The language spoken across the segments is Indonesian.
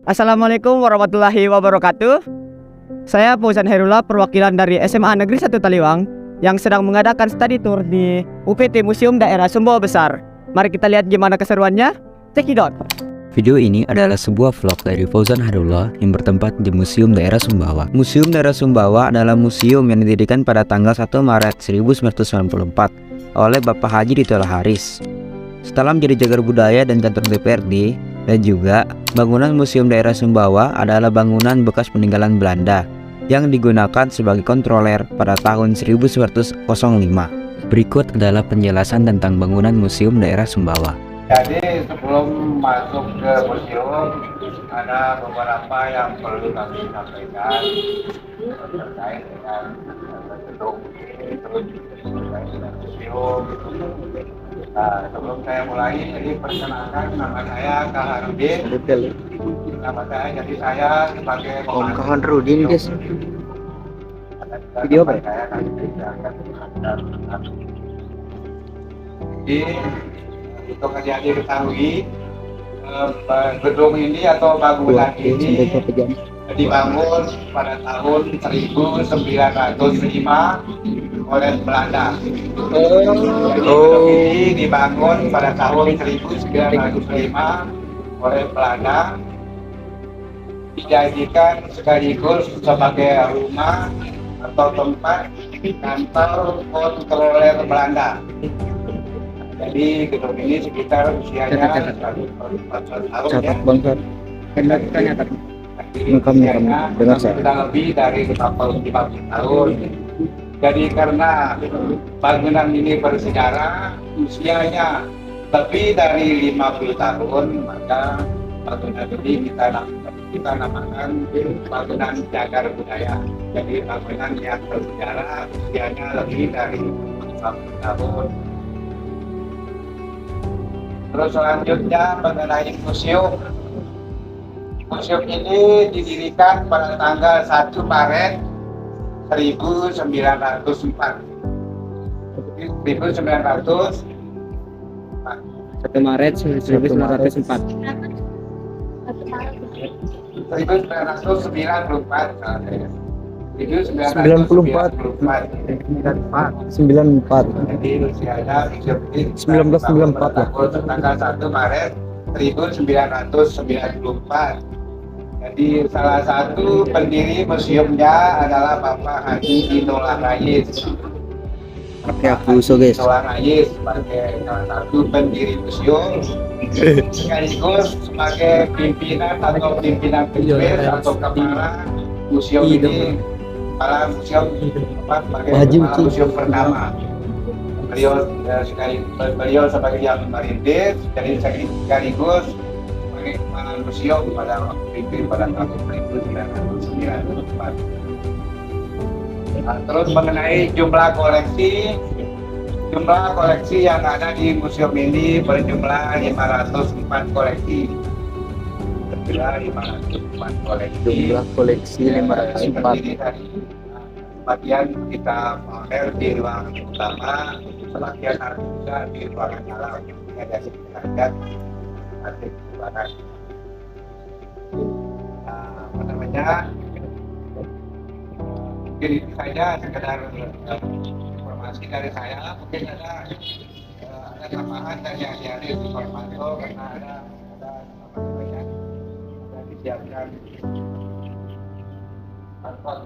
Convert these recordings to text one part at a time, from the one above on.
Assalamualaikum warahmatullahi wabarakatuh. Saya Fauzan Hairullah, perwakilan dari SMA Negeri 1 Taliwang yang sedang mengadakan study tour di UPT Museum Daerah Sumbawa Besar. Mari kita lihat gimana keseruannya. Check it out. Video ini adalah sebuah vlog dari Fauzan Hairullah yang bertempat di Museum Daerah Sumbawa. Museum Daerah Sumbawa adalah museum yang didirikan pada tanggal 1 Maret 1994 oleh Bapak Haji Ditola Haris. Setelah menjadi cagar budaya dan kantor DPRD, dan juga bangunan Museum Daerah Sumbawa adalah bangunan bekas peninggalan Belanda yang digunakan sebagai kontroler pada tahun 1905. Berikut adalah penjelasan tentang bangunan Museum Daerah Sumbawa. Jadi sebelum masuk ke museum ada beberapa yang perlu kami sampaikan terkait dengan gedung ini, terus terkait dengan museum. Nah, sebelum saya mulai, jadi perkenalkan nama saya Kak Harudin. Nama saya, jadi saya sebagai Kawan Rudin guys. video apa? Saya akan jadi untuk yang diketahui gedung ini atau bangunan ini dibangun pada tahun 1905 oleh Belanda. Jadi gedung ini dibangun pada tahun 1905 oleh Belanda, dijadikan sekaligus sebagai rumah atau tempat kantor kontroler Belanda. Jadi gedung ini sekitar usianya 114 tahun ya. Usianya sudah lebih dari 50 tahun. Jadi karena bangunan ini bersejarah, usianya lebih dari 50 tahun, maka bangunan ini kita namakan bangunan cagar budaya. Jadi bangunan yang bersejarah, usianya lebih dari 50 tahun. Terus selanjutnya mengenai museum. Museum ini didirikan pada tanggal 1 Maret 1904. 1 Maret 1904. 94. Jadi usianya 1994 lah. tanggal 1 Maret 1994. Jadi salah satu pendiri museumnya adalah Bapak Haji Ditola Haris. Oke, aku usul guys. Ditola Haris sebagai salah satu pendiri museum, sekaligus sebagai pimpinan atau pimpinan penyulit atau kepala museum ini. Kepala museum sebagai kepala museum pertama. Beliau sebagai yang merintis, jadi sekaligus sebagai kepala museum pada waktu itu pada tahun 1994. Nah, terus mengenai jumlah koleksi yang ada di museum ini berjumlah 504 koleksi. Jumlah koleksi 504. Bagian kita pamer di ruangan utama, sebagian ada juga di ruangan dalam yang ada di derajat di ruangan. Apa namanya? Mungkin itu saja sekedar informasi dari saya. Mungkin ada tambahan dari adik-adik informasi karena ada apa namanya? Ada disiapkan kantor.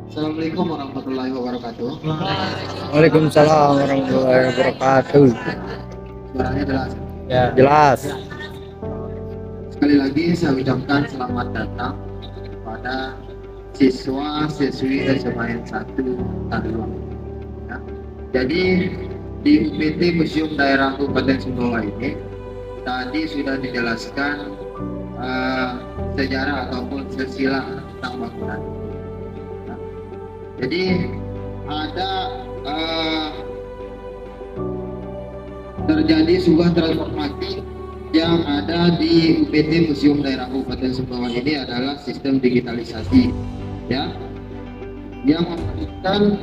Assalamualaikum warahmatullahi wabarakatuh. Waalaikumsalam warahmatullahi wabarakatuh. Suaranya jelas. Ya, jelas. Sekali lagi saya ucapkan selamat datang kepada siswa-siswi SMA 1 Taliwang. Ya. Jadi di UPT Museum Daerah Kabupaten Sumbawa ini tadi sudah dijelaskan sejarah ataupun silsilah tentang bangunan. Ya. Jadi ada terjadi sebuah transformasi yang ada di UPT Museum Daerah Kabupaten Sumbawa ini adalah sistem digitalisasi, ya, yang memberikan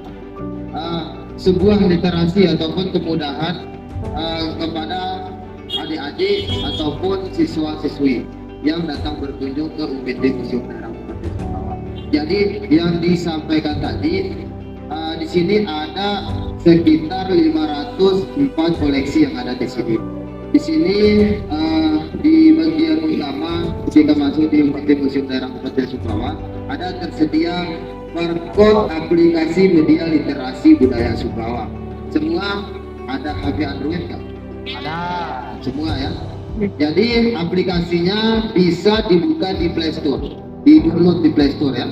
sebuah literasi ataupun kemudahan kepada adik-adik ataupun siswa-siswi yang datang berkunjung ke UPT Museum Daerah Kabupaten Sumbawa. Jadi yang disampaikan tadi di sini ada sekitar 504 koleksi yang ada di sini. Di sini di bagian utama jika masuk di UPT Museum Daerah Kabupaten Sumbawa ada tersedia barcode aplikasi media literasi budaya Sumbawa. Semua ada HP Android kan? Ada. Semua ya. Jadi aplikasinya bisa dibuka di Play Store, di-download di Play Store ya.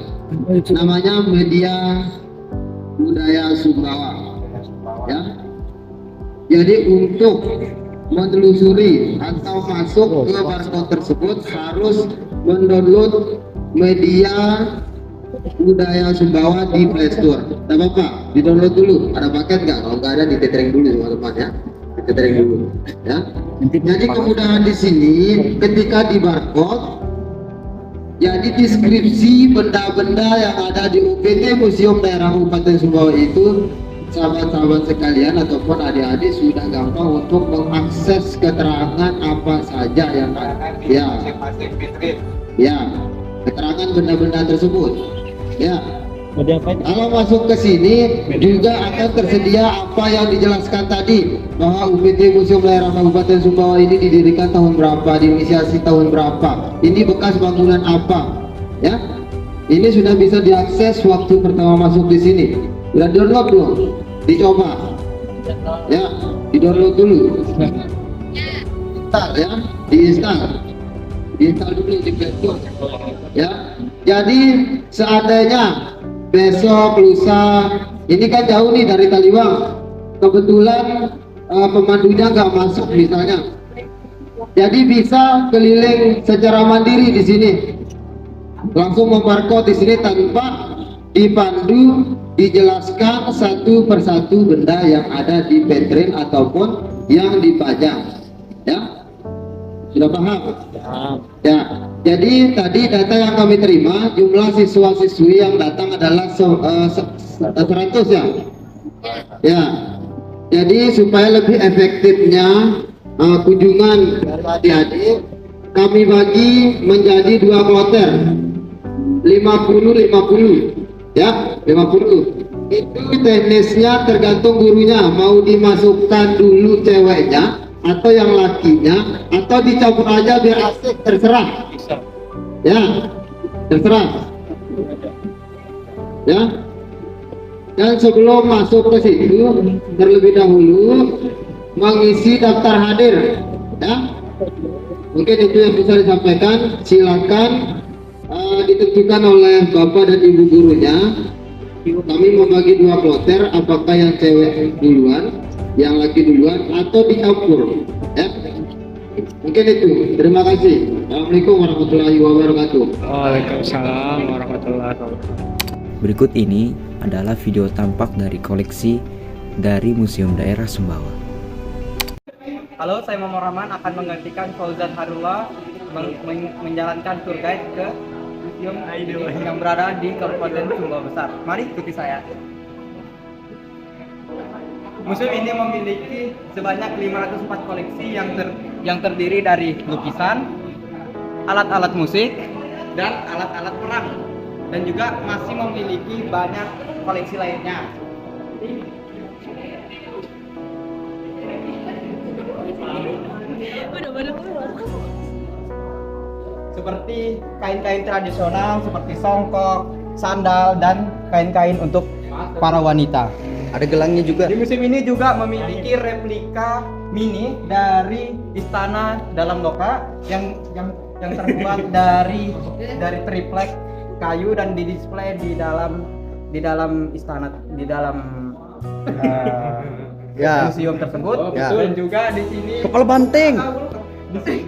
Namanya Media Budaya Sumbawa. Ya. Jadi untuk menelusuri atau masuk ke barcode tersebut harus mendownload Media Budaya Sumbawa di Play Store. Tidak apa-apa, di-download dulu. Ada paket nggak? Kalau nggak ada, ditethering dulu teman-teman ya. Ditethering dulu. Ya. Jadi kemudahan di sini ketika di barcode, jadi deskripsi benda-benda yang ada di UPT Museum Daerah Kabupaten Sumbawa itu, sahabat-sahabat sekalian ataupun adik-adik sudah gampang untuk mengakses keterangan apa saja yang ada. Ya. Masing-masing fitrit. Ya, keterangan benda-benda tersebut. Ya. Kalau masuk ke sini juga akan tersedia apa yang dijelaskan tadi, bahwa UPT Museum Daerah Kabupaten Sumbawa ini didirikan tahun berapa, diinisiasi tahun berapa, ini bekas bangunan apa, ya. Ini sudah bisa diakses waktu pertama masuk di sini. Sudah download belum? Dicoba. Ya, di-download dulu. Install ya, diinstal dulu di Play Store. Ya. Jadi seandainya besok lusa ini kan jauh nih dari Taliwang, kebetulan pemandunya nggak masuk misalnya, jadi bisa keliling secara mandiri di sini, langsung membarcode di sini tanpa dipandu, dijelaskan satu persatu benda yang ada di petrin ataupun yang dipajang. Ya, sudah paham? Ya. Jadi tadi data yang kami terima, jumlah siswa-siswi yang datang adalah 100 ya. Ya. Jadi supaya lebih efektifnya kunjungan dari adik-adik, kami bagi menjadi 2 kloter. 50-50. Ya, 50. Itu teknisnya tergantung gurunya, mau dimasukkan dulu ceweknya atau yang lakinya, atau dicampur aja biar asik, terserah. Ya, terserah. Ya. Dan sebelum masuk ke situ, terlebih dahulu mengisi daftar hadir. Ya. Mungkin itu yang bisa disampaikan. Silakan ditentukan oleh bapak dan ibu gurunya. Kami membagi 2 kloter, apakah yang cewek duluan, yang laki duluan, atau dicampur. Ya. Mungkin itu. Terima kasih. Assalamualaikum warahmatullahi wabarakatuh. Waalaikumsalam warahmatullahi wabarakatuh. Berikut ini adalah video tampak dari koleksi dari Museum Daerah Sumbawa. Halo, saya Muhammad Rahman akan menggantikan Fauzan Harullah menjalankan tour guide ke museum yang berada di Kabupaten Sumbawa Besar. Mari ikuti saya. Museum ini memiliki sebanyak 504 koleksi yang terdiri dari lukisan, alat-alat musik, dan alat-alat perang, dan juga masih memiliki banyak koleksi lainnya. Seperti kain-kain tradisional seperti songkok, sandal, dan kain-kain untuk para wanita. Ada gelangnya juga. Di museum ini juga memiliki replika mini dari istana dalam loka yang terbuat dari triplek kayu dan didisplay di dalam istana, di dalam museum tersebut. Dan juga di sini Kepala banteng.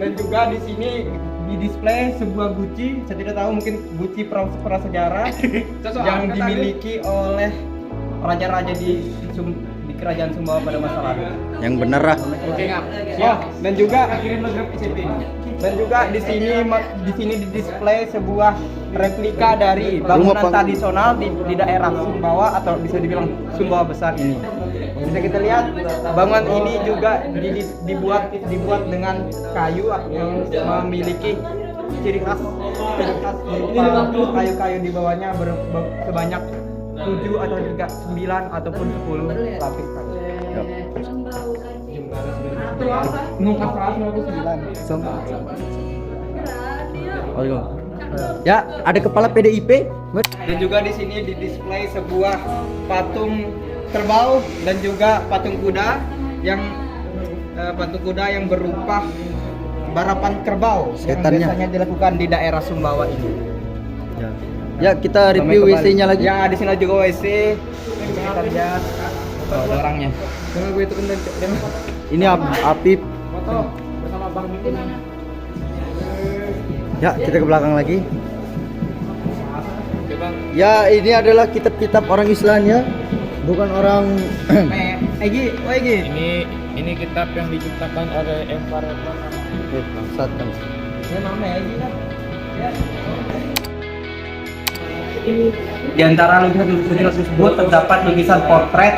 Dan juga di sini didisplay sebuah guci, saya tidak tahu, mungkin guci prasejarah yang dimiliki oleh raja-raja di kerajaan Sumbawa pada masa lalu. Yang bener lah. Oh, dan juga di sini didisplay sebuah replika dari bangunan tradisional di daerah Sumbawa atau bisa dibilang Sumbawa Besar ini. Bisa kita lihat bangunan ini juga dibuat dengan kayu yang memiliki ciri khas berupa kayu-kayu di bawahnya sebanyak 7 atau juga 9 ataupun 10 lapis kayu. Ya, ada kepala PDIP. Dan juga di sini didisplay sebuah patung kerbau dan juga patung kuda yang berupa barapan kerbau Setannya. yang biasanya dilakukan di daerah Sumbawa ini. Ya, kita review WC-nya lagi. Ya, di sini juga WC. Kita lihat ada orangnya. Jangan gue itu Ini Apip. foto bersama Bang Mimin. Ya, kita ke belakang lagi. Oke, Bang. Ya, ini adalah kitab-kitab orang Islam ya, bukan orang. Egi. Ini kitab yang diciptakan oleh Eva Redman. Bangsat kan. Ini nama Egi kan? Ya. Di antara lukisan tersebut terdapat lukisan portret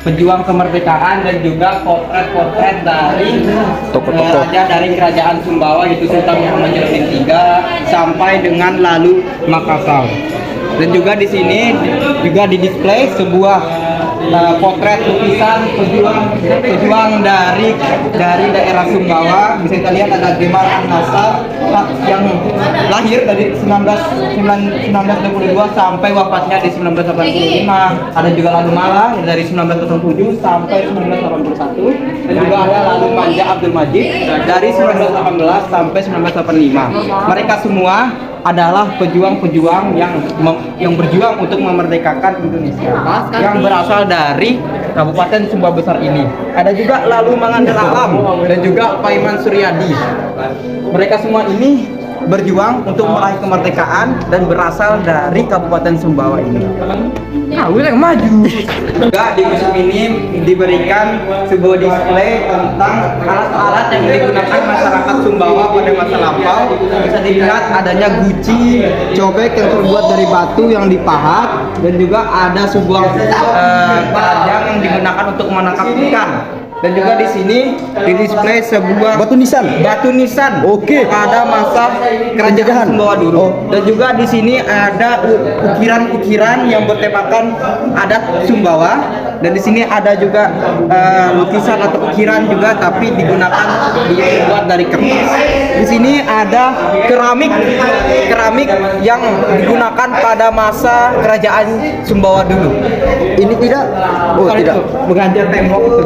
pejuang kemerdekaan dan juga potret dari Tokoh-tokoh. raja dari kerajaan Sumbawa yaitu Sultan Muhammad Jalaluddin III sampai dengan lalu Makassar. Dan juga di sini juga didisplay sebuah potret lukisan pejuang dari daerah Sumbawa. Bisa kita lihat ada Gemar An-Nasar yang lahir dari 1922 sampai wafatnya di 1985. Ada juga Lalu Malang dari 1907 sampai 1981. Dan juga ada Lalu Manja Abdul Majid dari 1918 sampai 1985. Mereka semua adalah pejuang-pejuang yang berjuang untuk memerdekakan Indonesia yang berasal dari Kabupaten Sumbawa Besar ini. Ada juga Lalu Mangandel Alam dan juga Paiman Suryadi. Mereka semua ini berjuang untuk meraih kemerdekaan dan berasal dari Kabupaten Sumbawa ini. Yang maju. Juga di museum ini diberikan sebuah display tentang alat-alat yang digunakan masyarakat Sumbawa pada masa lampau. Bisa dilihat adanya guci, cobek yang terbuat dari batu yang dipahat, dan juga ada sebuah keranjang yang digunakan untuk menangkap ikan. Dan juga di sini didisplay sebuah Batu nisan. Oke. pada masa kerajaan Sumbawa dulu. Dan juga di sini ada ukiran-ukiran yang bertemakan adat Sumbawa. Dan di sini ada juga lukisan atau ukiran juga, tapi dibuat dari kertas. Di sini ada keramik yang digunakan pada masa kerajaan Sumbawa dulu. Ini tidak. Oh, Kalau tidak. itu mengganjal tembok itu.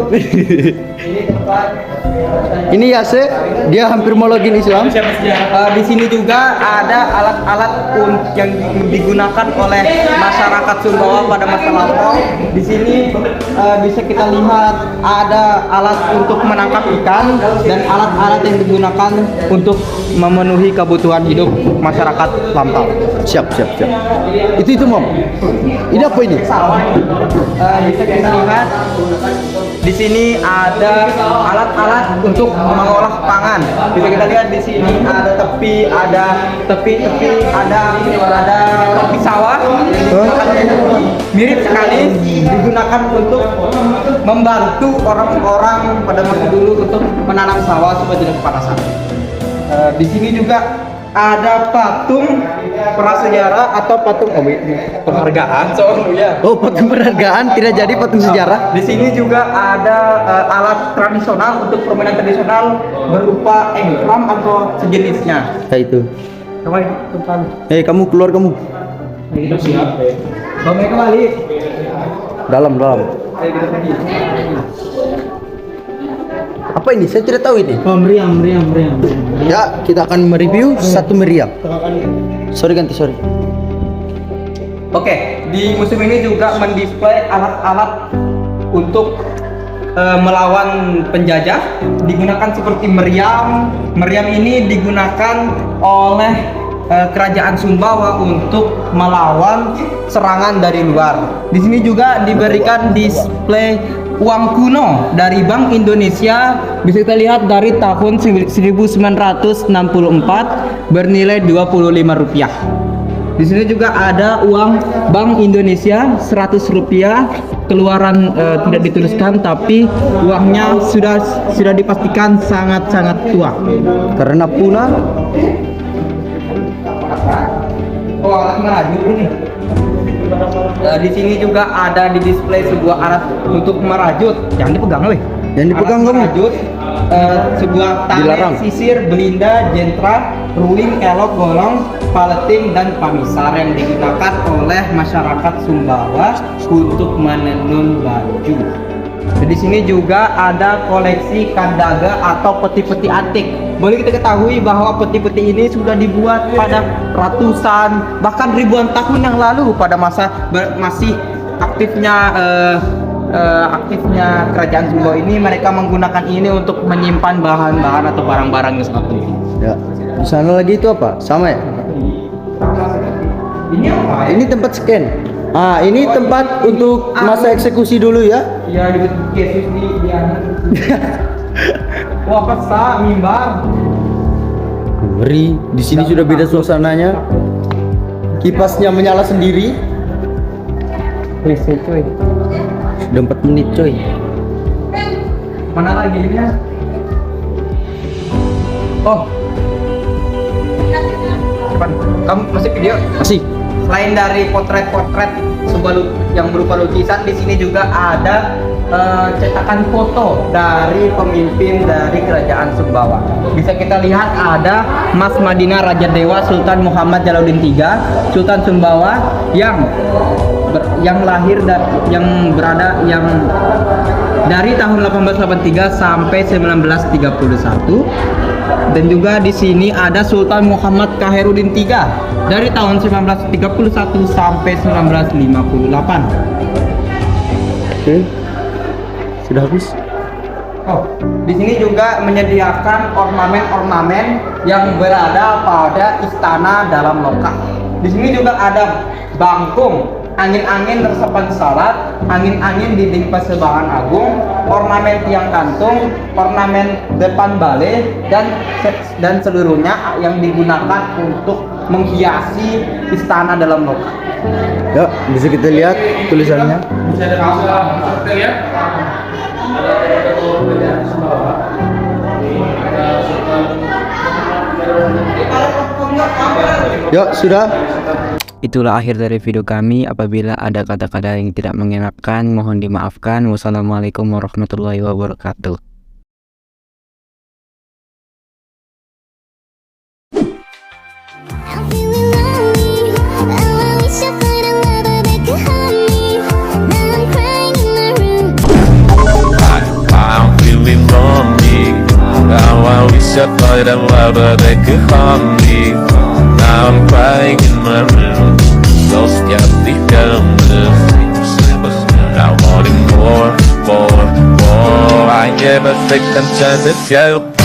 Ini Yase, dia hampir mau login Islam. Di sini juga ada alat-alat yang digunakan oleh masyarakat Sumbawa pada masa lampau. Di sini bisa kita lihat ada alat untuk menangkap ikan dan alat-alat yang digunakan untuk memenuhi kebutuhan hidup masyarakat lampau. Siap. Itu Mom. Ini apa ini? Bisa kita lihat di sini ada alat-alat untuk mengolah pangan. Bisa kita lihat di sini ada tepi, ada tepi sawah. Mirip sekali digunakan untuk membantu orang-orang pada masa dulu untuk menanam sawah supaya tidak kepanasan. Di sini juga ada patung prasejarah atau patung penghargaan soalnya. Oh, patung penghargaan, tidak jadi patung sejarah. Di sini juga ada alat tradisional untuk permainan tradisional berupa engkram atau sejenisnya. Ya itu. Kembali. Kamu keluar kamu. Kembali kembali. Dalam. Ayo kita pergi. Apa ini? Saya tidak tahu ini. Meriam. Ya, kita akan mereview satu meriam. Sorry. Oke, di museum ini juga mendisplay alat-alat untuk melawan penjajah. Digunakan seperti meriam. Meriam ini digunakan oleh kerajaan Sumbawa untuk melawan serangan dari luar. Di sini juga diberikan display uang kuno dari Bank Indonesia. Bisa kita lihat dari tahun 1964 bernilai Rp25. Di sini juga ada uang Bank Indonesia 100 rupiah, keluaran tidak dituliskan, tapi uangnya sudah dipastikan sangat tua. Karena punah. Oh, alat merajut ini. Di sini juga ada di display sebuah alat untuk merajut. Jangan dipegang, weh. Yang dipegang kamu. Merajut sebuah Dilarang. tali, sisir, belinda, jentra, ruling, elok, golong, paleting, dan pamisar yang digunakan oleh masyarakat Sumbawa untuk menenun baju. Di sini juga ada koleksi kandaga atau peti-peti antik. Boleh kita ketahui bahwa peti-peti ini sudah dibuat pada ratusan bahkan ribuan tahun yang lalu pada masa masih aktifnya kerajaan Sumbawa ini. Mereka menggunakan ini untuk menyimpan bahan-bahan atau barang-barang yang sangat penting. Ya. Di sana lagi itu apa? Sama ya? Ini apa? Ini tempat scan. Ah, ini tempat untuk masa eksekusi dulu ya. Ya, di Yesus di wah, pesta mimbar. Ngeri. Di sini sudah beda suasananya. Kipasnya menyala sendiri. Listrik, cuy. Sudah 4 menit, coy. Mana lagi ini ya? Oh. Cepat. Kamu masih video? Masih. Selain dari potret-potret yang berupa lukisan, di sini juga ada cetakan foto dari pemimpin dari kerajaan Sumbawa. Bisa kita lihat ada Mas Madinah Raja Dewa Sultan Muhammad Jalaluddin III, Sultan Sumbawa yang lahir dan yang dari tahun 1883 sampai 1931. Dan juga di sini ada Sultan Muhammad Khairuddin III dari tahun 1931 sampai 1958. Oke. Sudah habis. Oh, di sini juga menyediakan ornamen-ornamen yang berada pada istana dalam lokal. Di sini juga ada bangkung, angin-angin resepan salat, angin-angin dinding Pasebahan Agung, ornamen tiang kantung, ornamen depan balai, dan seluruhnya yang digunakan untuk menghiasi istana dalam lokal. Ya, bisa kita lihat tulisannya. Bisa kita lihat. Yuk, sudah. Itulah akhir dari video kami. Apabila ada kata-kata yang tidak mengenakan, mohon dimaafkan. Wassalamualaikum warahmatullahi wabarakatuh. I'm feeling lonely. Now I wish I thought I love they could harm me. Now I'm crying in my room. Lost yeah, the I wanted more. I never take a chance at you.